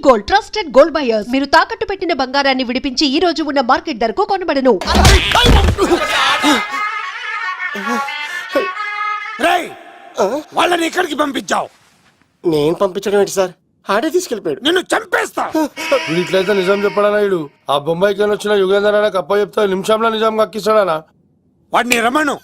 Gold, trusted gold buyers. మీరు తాకట్టు పెట్టిన బంగారాన్ని విడిపించి ఈ రోజు ఉన్న మార్కెట్ ధరకు కొనబడను. వాళ్ళని ఎక్కడికి పంపించావు? నేను పంపించడం ఏంటి సార్, ఆడే తీసుకెళ్ళిపోయాడు. నిన్ను చంపేస్తా. ఇట్లయితే నిజం చెప్పడానా ఇడు? ఆ బొంబాయికి వచ్చిన యుగేందర్ అన్న కప్ప చెప్తా నిమిషంలో నిజం కక్కిస్తాడానా? వాడిని రమణు.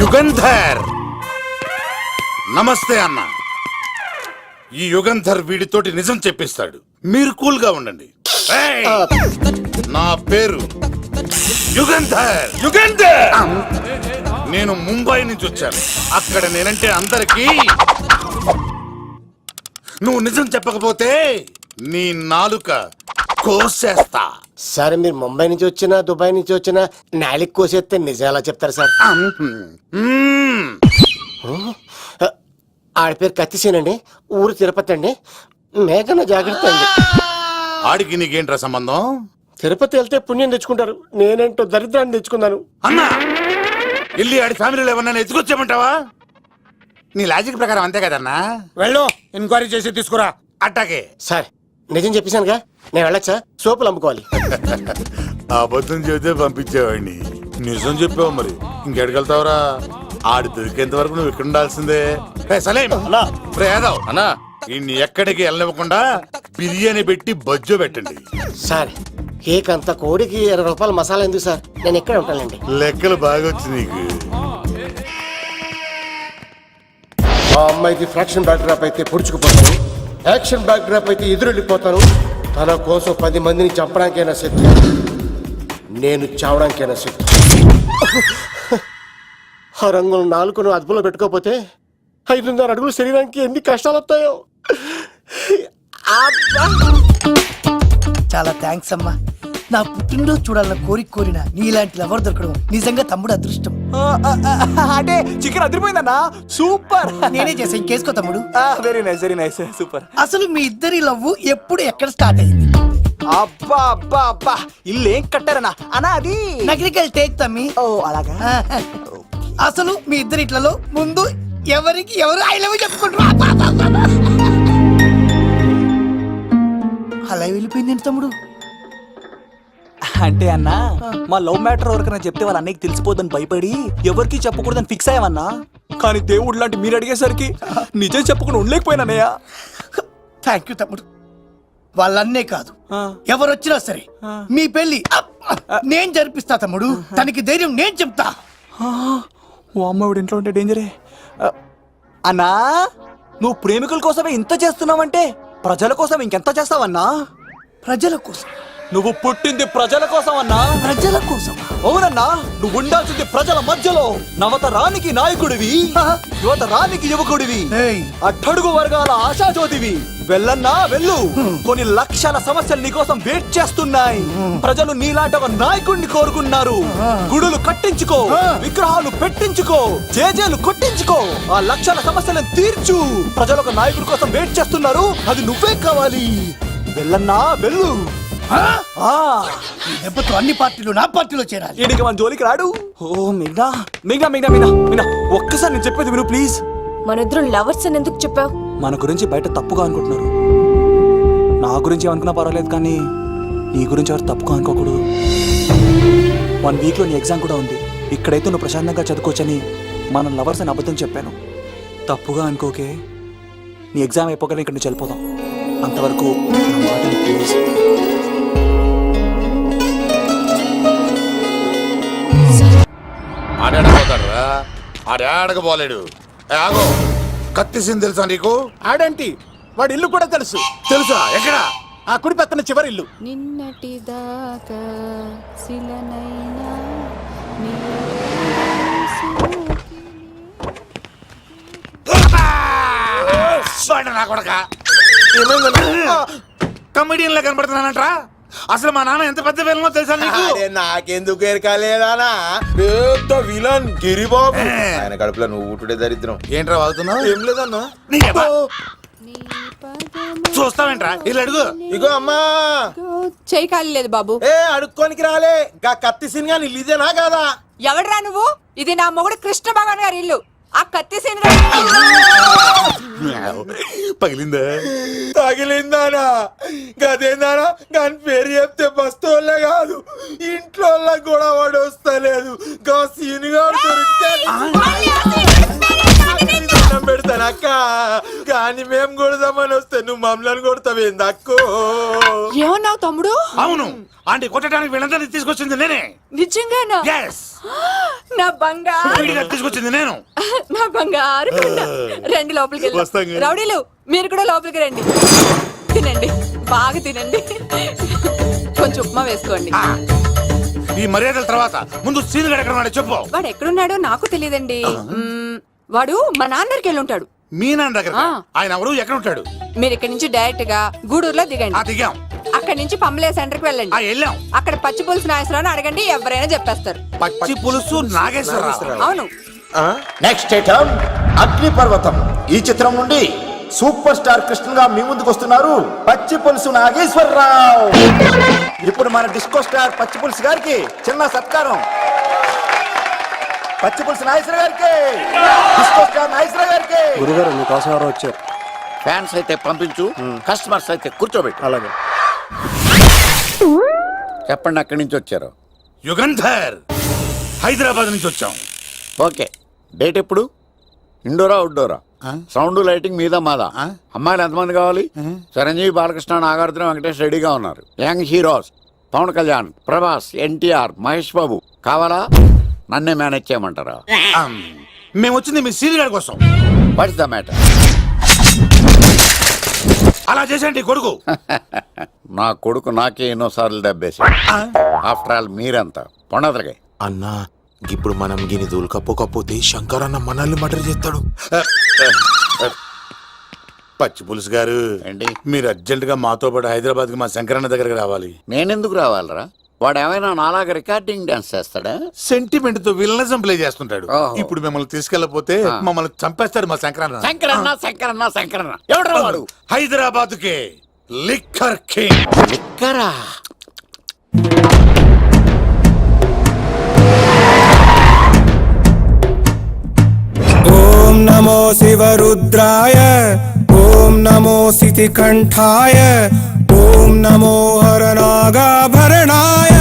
యుగంధర్ నమస్తే అన్న. ఈ యుగంధర్ వీడితోటి నిజం చెప్పిస్తాడు, మీరు కూల్ గా ఉండండి. ఏయ్! నా పేరు యుగంధర్. యుగంధర్ నేను ముంబై నుంచి వచ్చాను. అక్కడ నేనంటే అందరికీ. నువ్వు నిజం చెప్పకపోతే నీ నాలుక కోసేస్తా. సార్ మీరు ముంబై నుంచి వచ్చినా దుబాయ్ నుంచి వచ్చినా నాలిక్ కోసేస్తే నిజాలా చెప్తారు సార్? ఆడి పేరు కత్తిసేనండి, ఊరు తిరుపతి అండి. మేఘన జాగ్రత్త అండి. ఆడికి నీకేంట్రా సంబంధం? తిరుపతి వెళ్తే పుణ్యం తెచ్చుకుంటారు, నేనేంటో దరిద్రాన్ని తెచ్చుకున్నాను. అన్నా ఇల్లి ఆడి ఫ్యామిలీలో ఎవరన్నా ఎత్తుకొచ్చామంటావా? నీ లాజిక్ ప్రకారం అంతే కదన్నా. వెళ్ళు, ఎంక్వైరీ చేసి తీసుకురా. అట్టాకే సార్ నిజం చెప్పేశానుగా, నేను వెళ్ళచ్చా? సోపులు అమ్ముకోవాలి. అబద్ధం చెబితే పంపించేవాడిని, నిజం చెప్పావు మరి ఇంకెడగలుగుతావురా? ఆడి దొరికేంత వరకు నువ్వు ఇక్కడ ఉండాల్సిందే. ఇన్ని ఎక్కడికి వెళ్ళనివ్వకుండా బిర్యానీ పెట్టి బజ్జో పెట్టండి. సార్ కేక్ అంత కోడికి 20 రూపాయల మసాలా ఎందుకు సార్, నేను ఎక్కడ ఉంటానండి. లెక్కలు బాగా వచ్చి నీకు. ఆ అమ్మాయికి ఫ్రాక్షన్ బ్యాక్ డ్రాప్ అయితే పొడుచుకుపోతాను, యాక్షన్ బ్యాక్ డ్రాప్ అయితే ఎదురెళ్ళిపోతాను. తన కోసం 10 మందిని చంపడానికైనా సిద్ధం, నేను చావడానికైనా సిద్ధం. ఆ రంగులు 4 అదుపులో పెట్టుకోకపోతే 5.5 అడుగులు శరీరానికి ఎన్ని కష్టాలు వస్తాయో. చాలా థ్యాంక్స్ అమ్మా. నా పుట్టినరోజు చూడాలన్న కోరిన నీలాంటి లవర్ దొరకడం నిజంగా తమ్ముడు అదృష్టం. అంటే చికెన్ అదిరిపోయిందన్నా, సూపర్. నేనే చేసా, ఇంకేసుకో తమ్ముడు. Very nice, very nice, super. అసలు మీ ఇద్దరి లవ్ ఎప్పుడు ఎక్కడ స్టార్ట్ అయింది? అబ్బా అబ్బా అబ్బా, ఇల్లు ఏం కట్టారన్నా అన్నా? అది నగరికల్ టేక్ తమ్మి. ఓ అలాగా. అసలు మీ ఇద్దరి ఇట్లలో ముందు ఎవరికి ఎవరు ఐ లవ్ చెప్పుకుంటారు? అలా వెళ్ళిపోయింది తమ్ముడు. అంటే అన్నా మా లవ్ మ్యాటర్ ఎవరికైనా చెప్తే వాళ్ళ అన్నయ్యకి తెలిసిపోద్దని భయపడి ఎవరికి చెప్పకూడదని ఫిక్స్ అయ్యామన్నా. కానీ దేవుడు లాంటి మీరు అడిగేసరికి నిజం చెప్పకుండా ఉండలేకపోయినానయ్య. థ్యాంక్ యూ తమ్ముడు. వాళ్ళన్నే కాదు, ఎవరొచ్చినా సరే మీ పెళ్లి నేను జరిపిస్తా తమ్ముడు. తనకి ధైర్యం నేను చెప్తా. ఓ అమ్మఒడి ఇంట్లో ఉంటే డేంజరే. అన్నా నువ్వు ప్రేమికుల కోసమే ఇంత చేస్తున్నావంటే ప్రజల కోసం ఇంకెంత చేస్తావన్నా? ప్రజల కోసం. నువ్వు పుట్టింది ప్రజల కోసం అన్నా. ప్రజల కోసం? అవునన్నా, నువ్వు ఉండాల్సింది ప్రజల మధ్యలో. నవతరానికి నాయకుడివి, యువతరానికి యువకుడివి, అట్టడుగు వర్గాల ఆశాజ్యోతివి. వెళ్ళన్నా వెళ్ళు, కొన్ని లక్షల సమస్యలు నీకోసం వెయిట్ చేస్తున్నాయి. ప్రజలు నీలాంటి ఒక నాయకుడిని కోరుకున్నారు. గుడులు కట్టించుకో, విగ్రహాలు పెట్టించుకో, జేజేలు కొట్టించుకో, ఆ లక్షల సమస్యలను తీర్చు. ప్రజలు ఒక నాయకుడి కోసం వెయిట్ చేస్తున్నారు, అది నువ్వే కావాలి. వెళ్ళన్నా వెళ్ళు. దెబ్బతో అన్ని పార్టీలు నా పార్టీలో చేరాలి. ఈడికి మన జోలికి రాడు. ఓ మిగ్నా మిగ్నా మిగ్నా మిగ్నా మిగ్నా, ఒక్కసారి నేను చెప్పేది విను ప్లీజ్. మన ఇద్దరు లవర్స్ అని ఎందుకు చెప్పావు? మన గురించి బయట తప్పుగా అనుకుంటున్నారు. నా గురించి ఏమనుకున్నా పర్వాలేదు, కానీ నీ గురించి ఎవరు తప్పుగా అనుకోకూడదు. 1 వీక్లో నీ ఎగ్జామ్ కూడా ఉంది. ఇక్కడైతే నువ్వు ప్రశాంతంగా చదువుకోవచ్చని మన లవర్స్ అని అబద్ధం చెప్పాను. తప్పుగా అనుకోకే. నీ ఎగ్జామ్ అయిపోగానే ఇక్కడ నుంచి వెళ్ళిపోదాం. అంతవరకు నా మాటని ప్లీజ్. ఆడాడపోతాడురా, ఆడాడకపోలేడు. ఆగో, కత్తిసింది తెలుసా నీకు? ఆడంటి వాడి ఇల్లు కూడా తెలుసు. తెలుసా? ఎక్కడ? ఆ కుడి పక్కన చివరి ఇల్లు. నిన్నటి దాకా శిలనైనా నా కొడక కమెడియన్ లా కనబడుతున్నానంట్రా. అసలు మా నాన్న ఎంత పెద్ద విలనో తెలుసా నీకు? నాకెందుకు ఎరకాలేదానా, పెద్ద విలన్ గిరిబాబు. ఆయన కడుపులో నువ్వు ఊటుడే దరిద్రం. ఏంట్రా వాగుతున్నావు? ఏం లేదన్నా. చూస్తావేంట్రా, ఇల్లు అడుగు. ఇగో అమ్మా, చేయి ఖాళీ లేదు బాబు. ఏ అడుక్కోనికి రాలే. గా కత్తి సినిమా ఇదేనా కాదా? ఎవడరా నువ్వు? ఇది నా మొగుడు కృష్ణ భగవాన్ గారి ఇల్లు. ఆ కత్తి సీన్ పగిలిందా? తగిలిందానా? గదేందానా? దాని పేరు చెప్తే బస్తోళ్ళే కాదు ఇంట్లో కూడా వాడు వస్తలేదు. గా సీనుగా దొరికితే దండం పెడతాను అక్క. కానీ మేము కొడదామని వస్తే నువ్వు మమ్మల్ని కొడతావేంది అక్కో? ఏమన్నావు తమ్ముడు? అవును, ఆంటీ కొట్టడానికి వీళ్ళందరినీ తీసుకొచ్చింది నేనే. నిజంగానా? Yes. నా బంగారు వీడిగా తీసుకొచ్చింది నేను. నా బంగారు కొండ. రండి లోపలికి వస్తాం వెళ్దాం. కదా. రౌడీలు మీరు కూడా లోపలికి రండి. తినండి, బాగా తినండి. కొంచెం ఉప్మా వేసుకోండి. ఈ మర్యాదల తర్వాత ముందు సీన్ గడ ఎక్కడ ఉన్నాడో చెప్పు. వాడు ఎక్కడున్నాడో నాకు తెలియదండి. వాడు మా నాన్నకి వెళ్ళి ఉంటాడు. మీ నాన్న దగ్గర ఆ. ఆయన ఎవరు, ఎక్కడ ఉంటాడు? మీరు ఇక్కడ నుంచి డైరెక్ట్ గా గూడూరులో దిగండి. దిగాం. అక్కడ నుంచి పంబలే సెంటర్ కి వెళ్ళండి. వెళ్ళాం. అక్కడ పచ్చి పులుసు నాగేశ్వరరావు అడగండి, ఎవరైనా చెప్పేస్తారు. పచ్చి పులుసు నాగేశ్వరరావు. అవును. నెక్స్ట్ ఐటమ్ అగ్నిపర్వతం. ఈ చిత్రం నుండి సూపర్ స్టార్ కృష్ణగా మీ ముందుకు వస్తున్నారు పచ్చి పులుసు నాగేశ్వరరావు. ఇప్పుడు మన డిస్కో స్టార్ పచ్చి పులుసు గారికి చిన్న సత్కారం. పచ్చి పులుసు నాగేశ్వర గారికి, డిస్కో స్టార్ నాగేశ్వర గారికి. గురుగారు మీకోసం ఎవరో వచ్చారు. ఫ్యాన్స్ అయితే పంపించు, కస్టమర్స్ అయితే కూర్చోబెట్టు. అలాగే. చెప్పండి, అక్కడి నుంచి వచ్చారు. యుగంధర్, హైదరాబాద్ నుంచి వచ్చాం. ఓకే, డేట్ ఎప్పుడు? ఇండోరా అవుట్డోరా? సౌండ్ లైటింగ్ మీద మాదా? అమ్మాయిలు ఎంతమంది కావాలి? చిరంజీవి, బాలకృష్ణ, నాగార్జున, వెంకటేష్ రెడీగా ఉన్నారు. యంగ్ హీరోస్ పవన్ కళ్యాణ్, ప్రభాస్, ఎన్టీఆర్, మహేష్ బాబు కావాలా? నన్నే మేనేజ్ చేయమంటారా? మేము వచ్చింది మీ సీన్ గడ కోసం. What's the matter? అలా చేసేంటి కొడుకు? నా కొడుకు నాకే ఎన్నోసార్లు దెబ్బేసి. ఆఫ్టర్ ఆల్ మీరంతా పొండదలకే. అన్నా ఇప్పుడు మనం గిని దూలకపోతే శంకర్ అన్న మనల్ని మర్డర్ చేస్తాడు. పచ్చి పులుసు గారు ఏంటి? మీరు అర్జెంట్ గా మాతో పాటు హైదరాబాద్ కి మా శంకరన్న దగ్గరకు రావాలి. నేనెందుకు రావాలరా? వాడు ఏమైనా నాలాగా రికార్డింగ్ డాన్స్ చేస్తాడా? సెంటిమెంట్ తో విలనిజం ప్లే చేస్తుంటాడు. ఓహో. ఇప్పుడు మిమ్మల్ని తీసుకెళ్లపోతే మమ్మల్ని చంపేస్తాడు మా శంకరన్న. శంకరన్న శంకరన్న శంకరన్న ఎవడరా వాడు? హైదరాబాద్ కే లిక్కర్ కింగ్. లిక్కరా? ఓం నమో శివరుద్రాయ, ఓం నమో సితికంఠాయ, ఓం నమో హరనాగాభరణాయ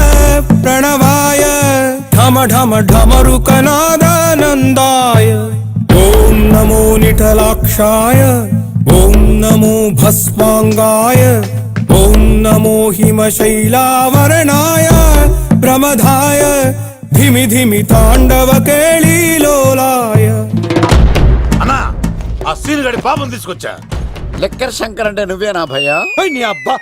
ప్రణవాయ ఢమ ఢమ ఢమరుకనాదానందాయ. ఓం నమో నిఠలాక్షాయ, ఓం నమో భస్మాంగాయ, ఓం నమో హిమశైలావరణాయ ప్రమదాయ ధిమి ధిమి తాండవ కేళీలోలాయ. అన్నా, ఆ సీన్ గడి పాపం తీసుకొచ్చా. లిక్కర్ శంకర్ అంటే నువ్వేనా భయ్యా? నీ అబ్బా,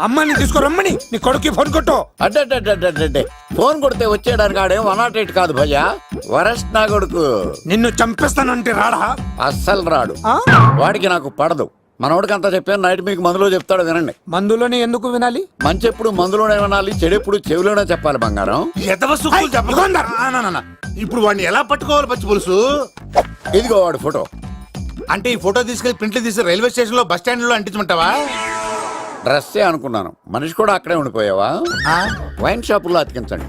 అమ్మని తీసుకురమ్మని నీ కొడుకు ఫోన్ కొట్టు. అడ్డే ఫోన్ కొడితే వచ్చేయడానికి ఆడేం 108 కాదు భయ్యా, వరస్ట్ నా కొడుకు. నిన్ను చంపేస్తానంటే రాడా? అస్సలు రాడు. వాడికి నాకు పడదు. మనోడికి అంతా చెప్పాను, నైట్ మీకు మందులో చెప్తాడు వినండి. మందులోనే ఎందుకు వినాలి? మంచి ఎప్పుడు మందులోనే వినాలి, చెడు ఎప్పుడు చెవిలోనే చెప్పాలి బంగారం. ఎదవ సుక్కులు చెప్పకుండా. ఇప్పుడు వాడిని ఎలా పట్టుకోవాలి పచ్చి పులుసు? ఇదిగో వాడు ఫోటో. అంటే ఈ ఫోటో తీసుకెళ్లి ప్రింట్లు తీసి రైల్వే స్టేషన్ లో బస్ స్టాండ్ లో అంటించమంటావా? డ్రెస్సే అనుకున్నాను, మనిషి కూడా అక్కడే ఉండిపోయావా? వైన్ షాపుల్లో అతికించండి.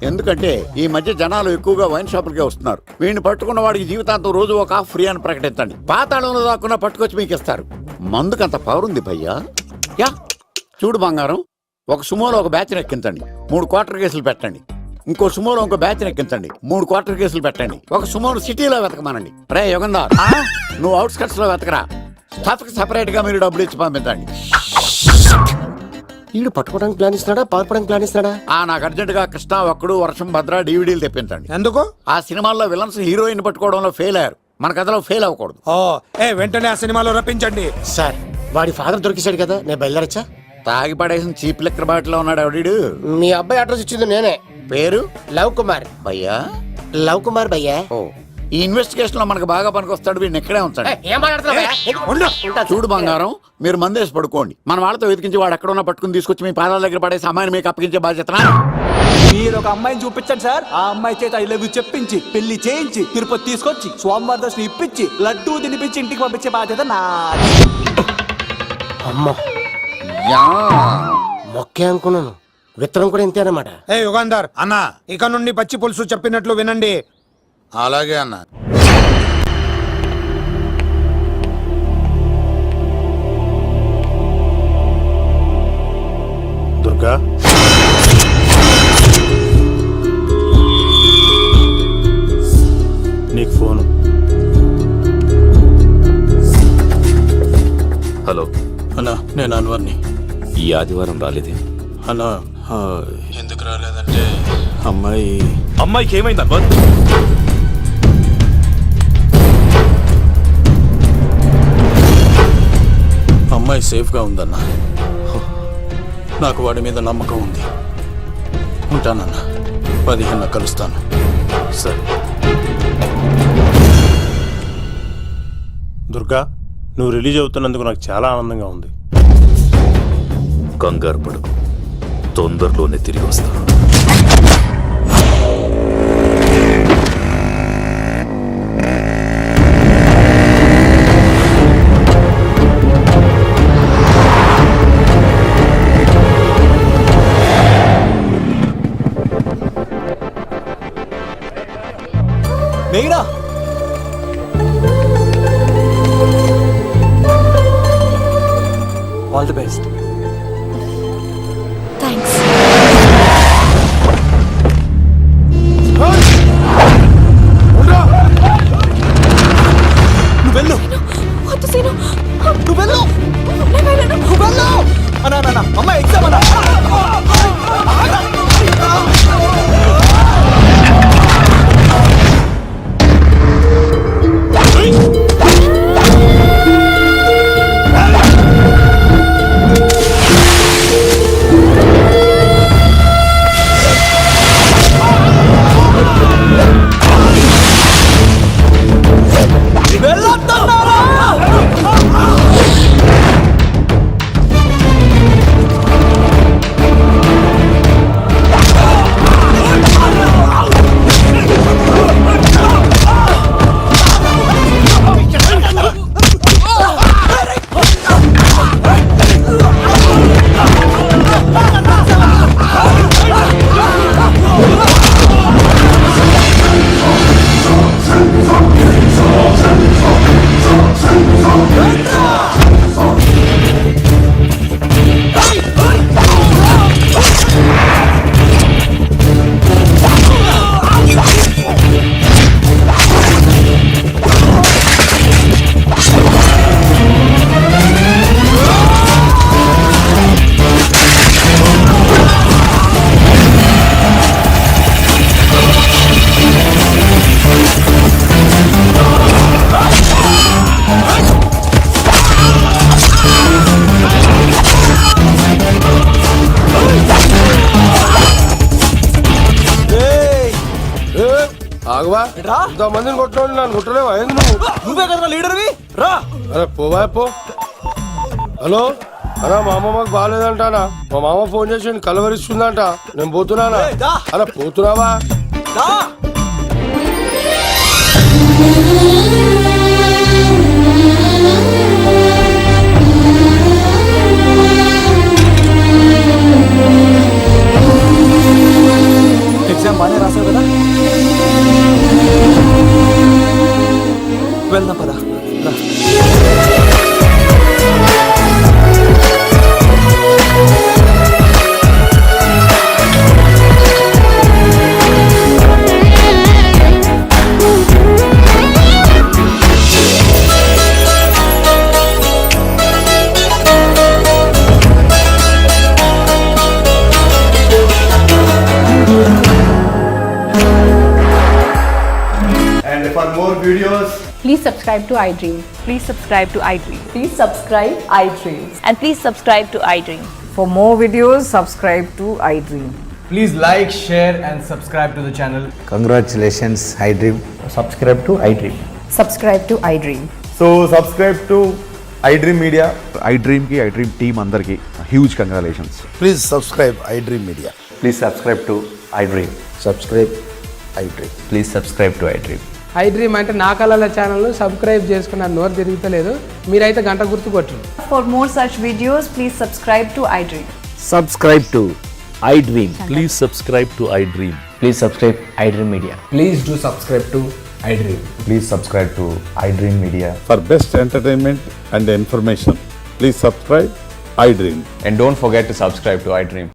ఎందుకంటే ఈ మధ్య జనాలు ఎక్కువగా వైన్ షాపులకే వస్తున్నారు. వీడిని పట్టుకున్న వాడికి జీవితాంతం రోజు ఒక ఆఫ్ ఫ్రీ అని ప్రకటించండి. పాతాళంలో దాక్కున్నా పట్టుకొచ్చి మీకు ఇస్తారు. మందుకంత పవర్ ఉంది భయ్యా. యా చూడు బంగారం, ఒక సుమోలో ఒక బ్యాచ్ ఎక్కించండి, 3 క్వార్టర్ కేసులు పెట్టండి. ఇంకో సుమోలో ఇంకో బ్యాచ్ ఎక్కించండి, 3 క్వార్టర్ కేసులు పెట్టండి. ఒక సుమోను సిటీలో వెతకమానండి. రే యుగంధర్, నువ్వు అవుట్స్కట్స్ లో వెతకరా. స్టాఫ్ కి సెపరేట్ గా మీరు డబ్బులు ఇచ్చి పంపించండి. వీళ్ళు పట్టుకోవడానికి ప్లాన్ ఇస్తున్నాడా, పాల్పడానికి ప్లాన్ ఇస్తున్నాడా? నాకు అర్జెంట్ గా కృష్ణ, ఒక్కడు, వర్షం, భద్ర డివిడీలు తెప్పించండి. ఎందుకు? ఆ సినిమాల్లో విలన్స్ హీరోయిన్ పట్టుకోవడంలో ఫెయిల్ అయ్యారు, మన కథలో ఫెయిల్ అవ్వకూడదు. వెంటనే ఆ సినిమాలో రప్పించండి. సార్, వాడి ఫాదర్ దొరికేశాడు కదా, నేను బయలుదేరచ్చా? తాగి పడేసిన చీప్ లెక్కర్ బాటిలో ఉన్నాడు ఎవడీడు? మీ అబ్బాయి అడ్రస్ ఇచ్చింది నేనే. పేరు? లవ్ కుమార్. భయ్యా? లవ్ కుమార్ భయ్యా. ఓ, ఈ ఇన్వెస్టిగేషన్ లో మనకు బాగా పనికొస్తాడు, వీడిని ఇక్కడే ఉంచండి. చూడు బంగారం, మీరు మందేసి పడుకోండి. మన వాళ్ళతో వెతికించి వాడు ఎక్కడ ఉన్నా పట్టుకుని తీసుకొచ్చి మీ పాదాల దగ్గర పడేసి అమ్మాయిని మీకు అప్పగించే బాధ్యత. మీరు ఒక అమ్మాయిని చూపించండి సార్. ఆ అమ్మాయి చేత ఐ లవ్ యూ చెప్పించి పెళ్లి చేయించి తిరుపతి తీసుకొచ్చి స్వామివారి దర్శనం ఇప్పించి లడ్డూ తినిపించి ఇంటికి పంపించే బాధ్యత నాది. అమ్మా, యా మొక్కే అనుకున్నాను, విత్తనం కూడా ఇంతే అన్నమాట. ఏ యుగాంధర్, అన్నా ఇక నుండి పచ్చి పులుసు చెప్పినట్లు వినండి. అలాగే అన్న. దుర్గా, నీకు ఫోను. హలో అన్నా, నేను అన్వర్ని. ఈ ఆదివారం రాలేదే? అన్నా, ఎందుకు రాలేదంటే అమ్మాయికి ఏమైంది అన్వర్? అమ్మాయి సేఫ్గా ఉందన్నా. నాకు వాడి మీద నమ్మకం ఉంది. ఉంటానన్నా, 15 కలుస్తాను. సరే. దుర్గా, నువ్వు రిలీజ్ అవుతున్నందుకు నాకు చాలా ఆనందంగా ఉంది. కంగారు పడకు, తొందరలోనే తిరిగి వస్తాను. మెయినా ఆల్ ది బెస్ట్. థ్యాంక్స్. నువ్వు వెళ్ళు, వద్దు సీను. నువ్వు వెళ్ళు, నేను వెళ్ళను. నువ్వు వెళ్ళు. అన్నా అన్నా, అమ్మ ఎగ్జామ్ అన్నా. ఆగవా, ఇంతమందిని కొట్టడం నన్ను కొట్టలేవా? నువ్వు నువ్వే కదా లీడర్వి, రా. అరే పోవా పో. హలో అన్నా, మా అమ్మ మాకు బాగాలేదంటానా. మా మామ ఫోన్ చేసి కలవరిస్తుందంట. నేను పోతున్నానా? అలా పోతున్నావా? దా. ఎగ్జామ్ బాగానే రాసావు కదా? వెళ్దాం పదా, రా. For more videos, Please subscribe to iDream. Please subscribe to iDream. Please subscribe iDream. And please subscribe to iDream. For more videos, subscribe to iDream. please like, share and subscribe to the channel. Congratulations iDream. Subscribe to iDream. Subscribe to iDream. So subscribe to iDream Media. iDream కి iDream team అందరికి huge congratulations. Please subscribe iDream media. Please subscribe to iDream. Subscribe iDream. Please subscribe to iDream. iDream అంటే నా కళల channel subscribe చేసుకున్న నోరు తిరుగుతలేదు. మీరైతే గంట గుర్తు కొట్టండి. For more such videos, please subscribe to iDream. Subscribe to iDream. Please subscribe to iDream. Please subscribe iDream Media. Please do subscribe to iDream. Please subscribe to iDream Media. For best entertainment and information, please subscribe iDream. And don't forget to subscribe to iDream.